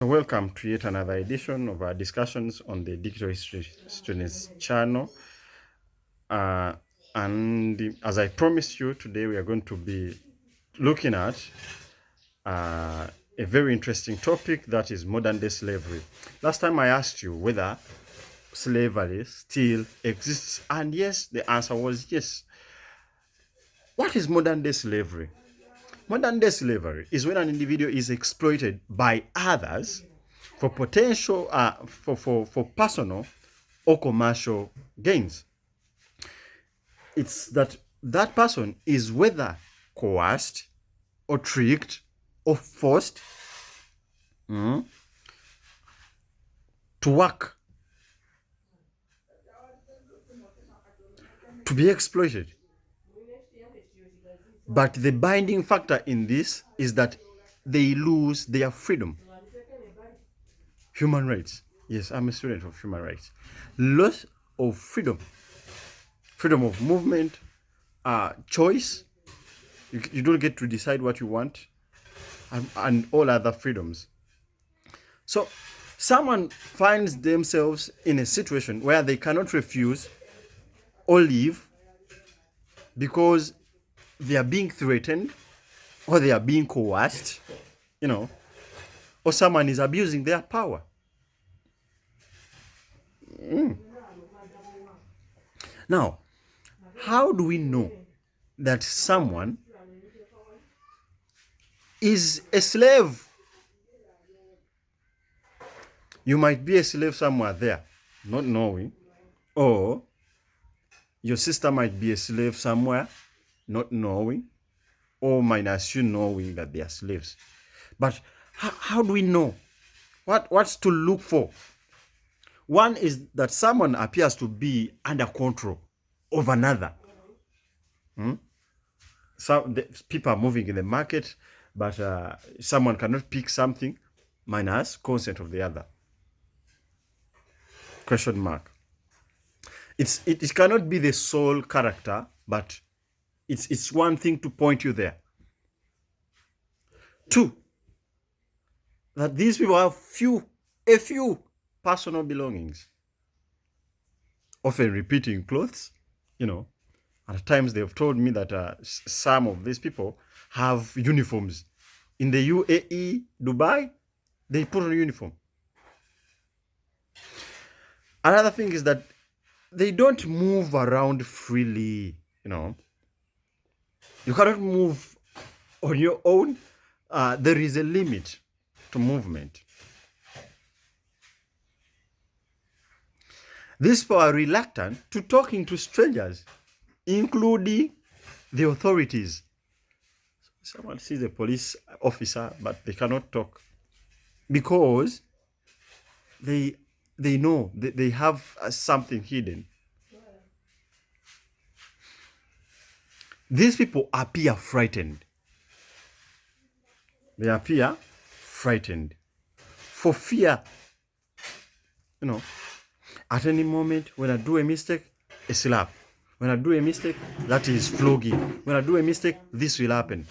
Welcome to yet another edition of our discussions on the Digital History Students channel. And as I promised you, today we are going to be looking at a very interesting topic, that is modern day slavery. Last time I asked you whether slavery still exists, and yes, the answer was yes. What is modern day slavery? Modern day slavery is when an individual is exploited by others for potential, for personal or commercial gains. It's that person is whether coerced or tricked or forced to work, to be exploited. But the binding factor in this is that they lose their freedom. Human rights. Yes, I'm a student of human rights. Loss of freedom. Freedom of movement, choice. You don't get to decide what you want, and all other freedoms. So someone finds themselves in a situation where they cannot refuse or leave because they are being threatened or they are being coerced, or someone is abusing their power. Now, how do we know that someone is a slave? You might be a slave somewhere there, not knowing, or your sister might be a slave somewhere, not knowing, or minus you knowing that they are slaves. But how do we know? What's to look for? One is that someone appears to be under control of another. So people are moving in the market, but someone cannot pick something minus consent of the other. Question mark. It cannot be the sole character, but it's one thing to point you there. Two, that these people have a few personal belongings, often repeating clothes. At times they've told me that some of these people have uniforms. In the UAE, Dubai, they put on a uniform. Another thing is that they don't move around freely. You cannot move on your own. There is a limit to movement. These people are reluctant to talking to strangers, including the authorities. Someone sees a police officer, but they cannot talk because they know they have something hidden. These people appear frightened. They appear frightened for fear. At any moment, when I do a mistake, a slap. When I do a mistake, that is flogging. When I do a mistake, this will happen.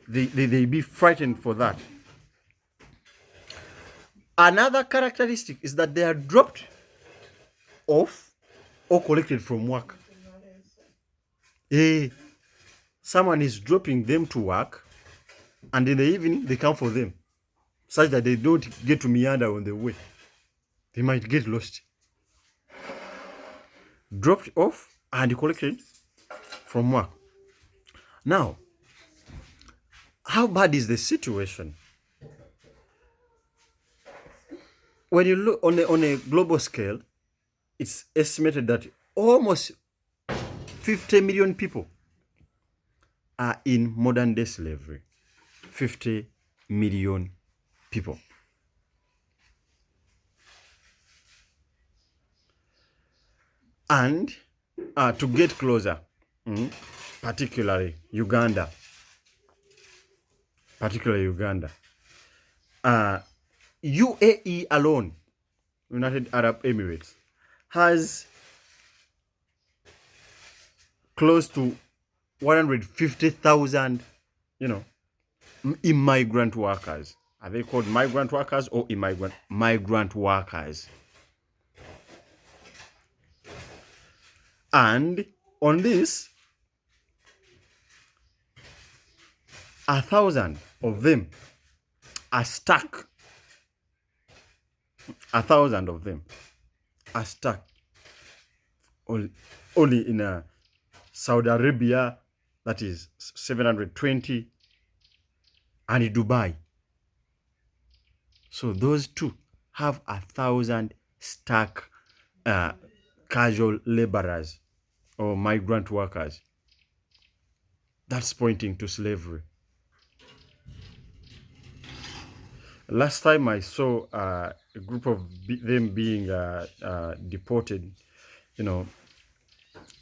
They be frightened for that. Another characteristic is that they are dropped off or collected from work. Someone is dropping them to work, and in the evening they come for them, such that they don't get to meander on the way. They might get lost. Dropped off and collected from work. Now, how bad is the situation? When you look on a global scale, it's estimated that almost 50 million people are in modern day slavery. 50 million people. And to get closer, particularly Uganda, UAE alone, United Arab Emirates, has close to 150,000, immigrant workers. Are they called migrant workers or immigrant migrant workers? And on this, 1,000 of them are stuck. 1,000 of them are stuck only in Saudi Arabia, that is 720, and in Dubai. So those two have 1,000 stuck casual laborers or migrant workers. That's pointing to slavery. Last time I saw a group of them being deported,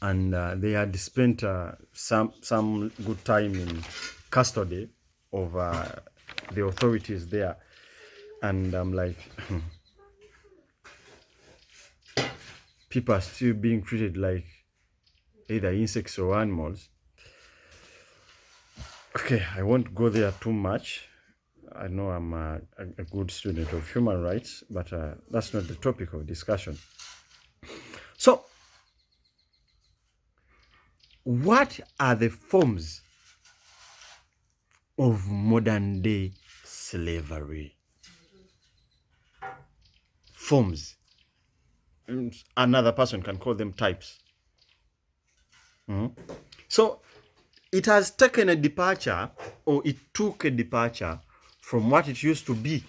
and they had spent some good time in custody of the authorities there. And I'm like, people are still being treated like either insects or animals. Okay, I won't go there too much. I know I'm a good student of human rights, but that's not the topic of discussion. So, what are the forms of modern day slavery? Forms. Another person can call them types. So, it has taken a departure, or it took a departure from what it used to be.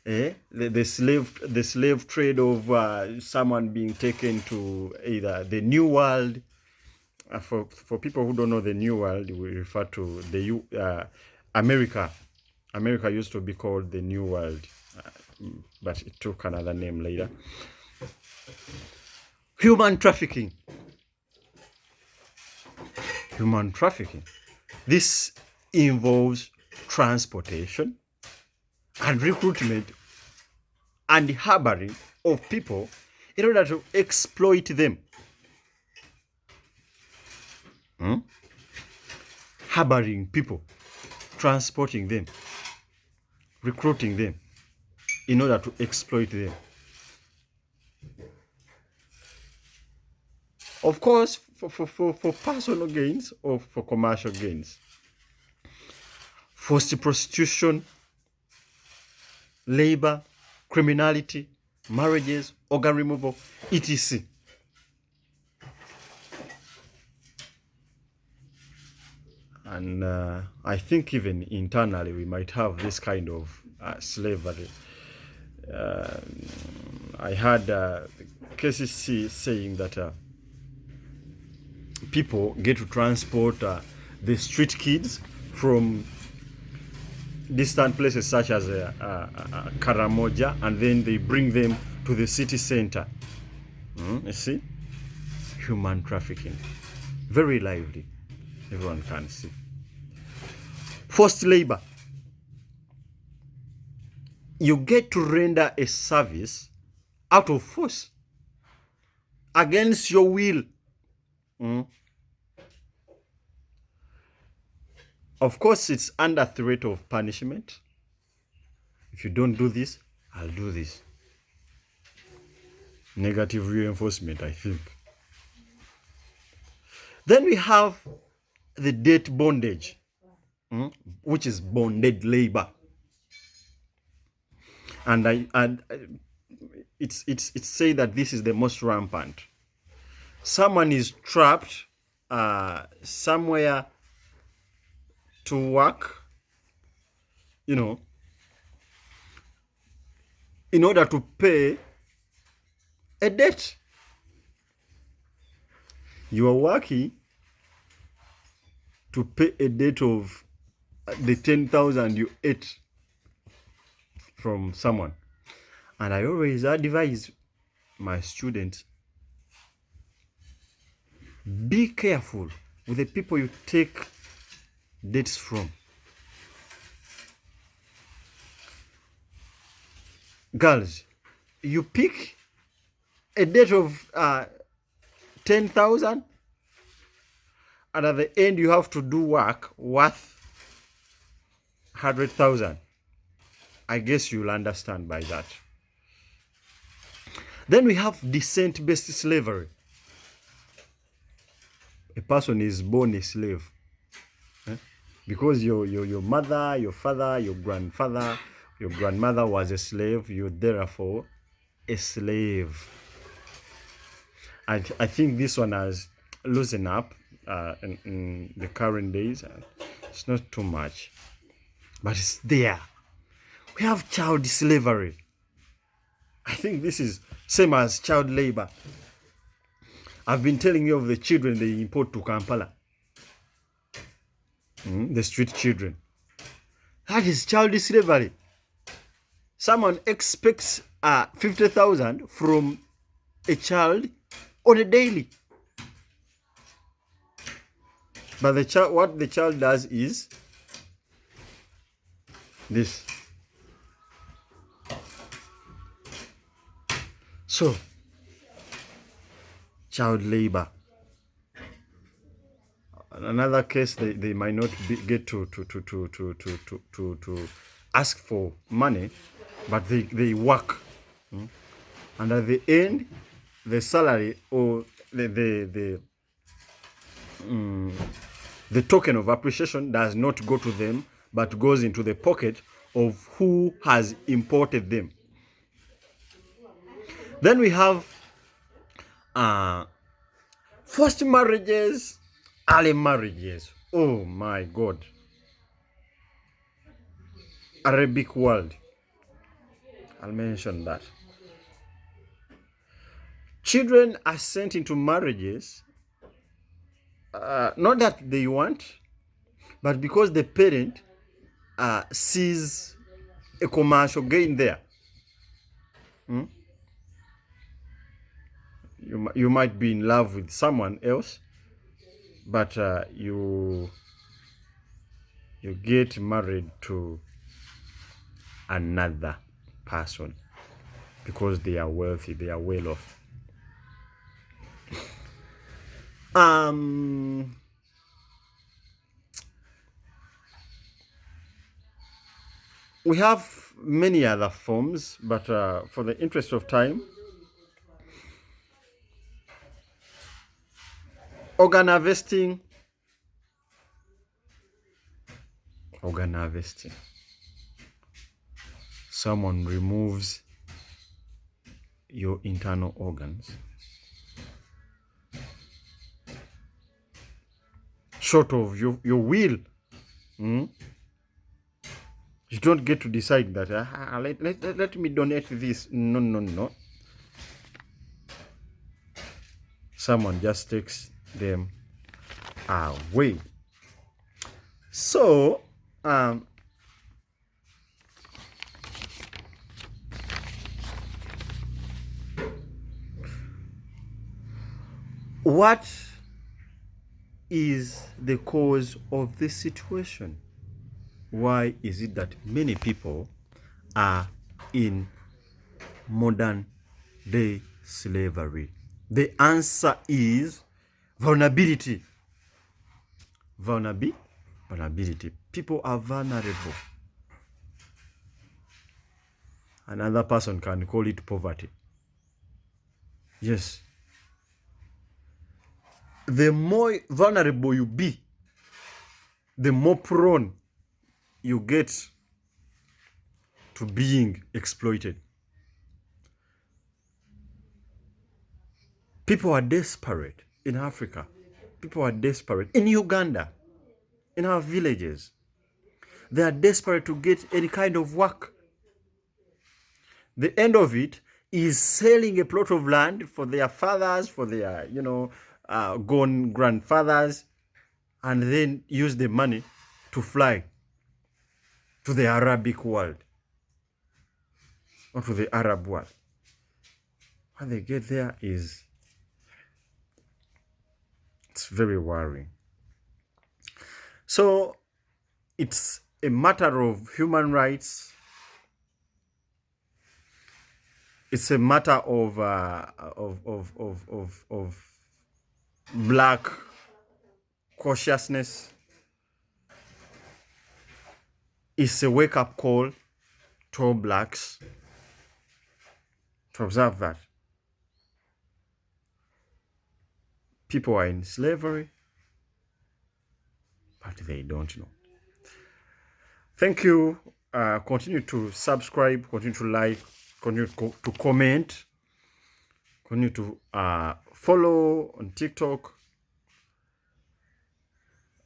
The slave trade of someone being taken to either the New World. For people who don't know the New World, we refer to the America. America used to be called the New World, but it took another name later. Human trafficking. Human trafficking. This involves transportation and recruitment and harboring of people in order to exploit them. Harboring people, transporting them, recruiting them in order to exploit them. Of course, for personal gains or for commercial gains. Forced prostitution, labor, criminality, marriages, organ removal, etc. And I think even internally we might have this kind of slavery. I heard KCC saying that people get to transport the street kids from distant places such as Karamoja, and then they bring them to the city center. You see? Human trafficking. Very lively. Everyone can see. Forced labor. You get to render a service out of force against your will. Of course, it's under threat of punishment. If you don't do this, I'll do this. Negative reinforcement, I think. Then we have the debt bondage, which is bonded labor. And it's said that this is the most rampant. Someone is trapped somewhere to work, in order to pay a debt. You are working to pay a debt of the 10,000 you ate from someone. And I always advise my students, be careful with the people you take debts from. Girls, you pick a debt of 10,000, and at the end you have to do work worth 100,000. I guess you'll understand by that. Then we have descent-based slavery. A person is born a slave. Because your mother, your father, your grandfather, your grandmother was a slave, you're therefore a slave. I think this one has loosened up in the current days. It's not too much, but it's there. We have child slavery. I think this is same as child labor. I've been telling you of the children they import to Kampala. The street children. That is child slavery. Someone expects 50,000 from a child on a daily. But the child, what the child does is this. So, child labor. Another case, they might not get to ask for money, but they work, and at the end, the salary or the token of appreciation does not go to them, but goes into the pocket of who has imported them. Then we have forced marriages, early marriages. Oh my God. Arabic world. I'll mention that. Children are sent into marriages, not that they want, but because the parent sees a commercial gain there. You might be in love with someone else, but you get married to another person because they are wealthy, they are well off. We have many other forms, but for the interest of time, organ harvesting. Organ harvesting. Someone removes your internal organs, short of your will. You don't get to decide that let me donate this. No. Someone just takes them away. So what is the cause of this situation? Why is it that many people are in modern day slavery? The answer is vulnerability. Vulnerability. People are vulnerable. Another person can call it poverty. Yes. The more vulnerable you be, the more prone you get to being exploited. People are desperate in Africa. People are desperate in Uganda, in our villages. They are desperate to get any kind of work. The end of it is selling a plot of land for their fathers, for their, gone grandfathers, and then use the money to fly to the Arabic world or to the Arab world. When they get there it's very worrying. So it's a matter of human rights. It's a matter of black consciousness. It's a wake-up call tall blacks to observe that people are in slavery, but they don't know. Thank you. Continue to subscribe, continue to like, continue to comment, continue to follow on TikTok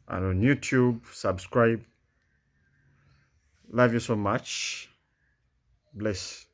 and on YouTube. Subscribe. Love you so much. Bless.